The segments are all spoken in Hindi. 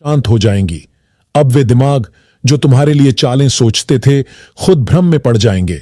शांत हो जाएंगी। अब वे दिमाग जो तुम्हारे लिए चालें सोचते थे खुद भ्रम में पड़ जाएंगे।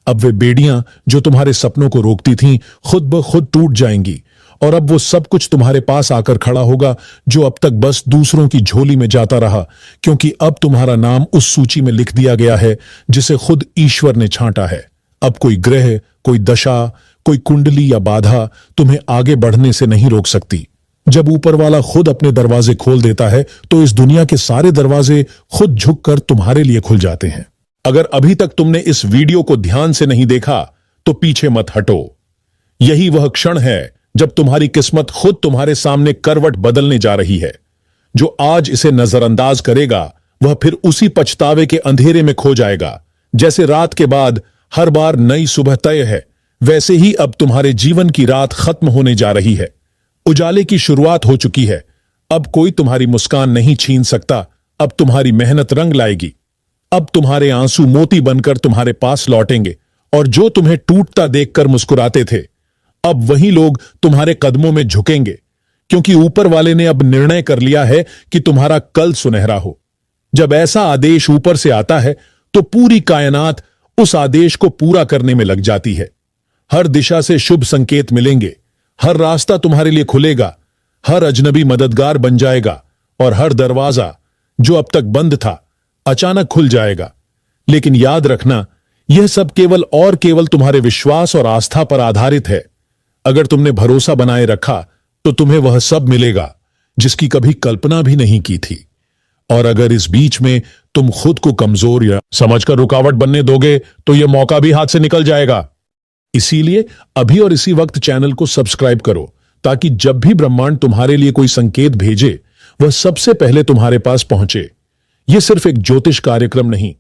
अब वे बेड़ियां जो तुम्हारे सपनों को रोकती थीं खुद ब खुद टूट जाएंगी। और अब वो सब कुछ तुम्हारे पास आकर खड़ा होगा जो अब तक बस दूसरों की झोली में जाता रहा, क्योंकि अब तुम्हारा नाम उस सूची में लिख दिया गया है जिसे खुद ईश्वर ने छांटा है। अब कोई ग्रह, कोई दशा, कोई कुंडली या बाधा तुम्हें आगे बढ़ने से नहीं रोक सकती। जब ऊपर वाला खुद अपने दरवाजे खोल देता है तो इस दुनिया के सारे दरवाजे खुद झुककर तुम्हारे लिए खुल जाते हैं। अगर अभी तक तुमने इस वीडियो को ध्यान से नहीं देखा तो पीछे मत हटो। यही वह क्षण है जब तुम्हारी किस्मत खुद तुम्हारे सामने करवट बदलने जा रही है। जो आज इसे नजरअंदाज करेगा वह फिर उसी पछतावे के अंधेरे में खो जाएगा। जैसे रात के बाद हर बार नई सुबह तय है, वैसे ही अब तुम्हारे जीवन की रात खत्म होने जा रही है। उजाले की शुरुआत हो चुकी है। अब कोई तुम्हारी मुस्कान नहीं छीन सकता। अब तुम्हारी मेहनत रंग लाएगी। अब तुम्हारे आंसू मोती बनकर तुम्हारे पास लौटेंगे। और जो तुम्हें टूटता देखकर मुस्कुराते थे, अब वही लोग तुम्हारे कदमों में झुकेंगे, क्योंकि ऊपर वाले ने अब निर्णय कर लिया है कि तुम्हारा कल सुनहरा हो। जब ऐसा आदेश ऊपर से आता है तो पूरी कायनात उस आदेश को पूरा करने में लग जाती है। हर दिशा से शुभ संकेत मिलेंगे, हर रास्ता तुम्हारे लिए खुलेगा, हर अजनबी मददगार बन जाएगा और हर दरवाजा जो अब तक बंद था अचानक खुल जाएगा। लेकिन याद रखना, यह सब केवल और केवल तुम्हारे विश्वास और आस्था पर आधारित है। अगर तुमने भरोसा बनाए रखा तो तुम्हें वह सब मिलेगा जिसकी कभी कल्पना भी नहीं की थी। और अगर इस बीच में तुम खुद को कमजोर या समझकर रुकावट बनने दोगे तो यह मौका भी हाथ से निकल जाएगा। इसीलिए अभी और इसी वक्त चैनल को सब्सक्राइब करो, ताकि जब भी ब्रह्मांड तुम्हारे लिए कोई संकेत भेजे वह सबसे पहले तुम्हारे पास पहुंचे। यह सिर्फ एक ज्योतिष कार्यक्रम नहीं,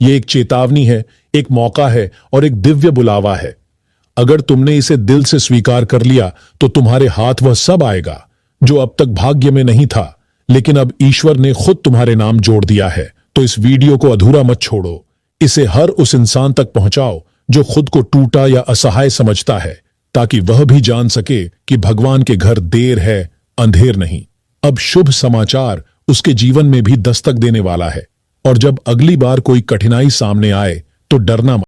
यह एक चेतावनी है, एक मौका है और एक दिव्य बुलावा है। अगर तुमने इसे दिल से स्वीकार कर लिया तो तुम्हारे हाथ वह सब आएगा जो अब तक भाग्य में नहीं था, लेकिन अब ईश्वर ने खुद तुम्हारे नाम जोड़ दिया है। तो इस वीडियो को अधूरा मत छोड़ो। इसे हर उस इंसान तक पहुंचाओ जो खुद को टूटा या असहाय समझता है, ताकि वह भी जान सके कि भगवान के घर देर है, अंधेर नहीं। अब शुभ समाचार उसके जीवन में भी दस्तक देने वाला है। और जब अगली बार कोई कठिनाई सामने आए तो डरना मत।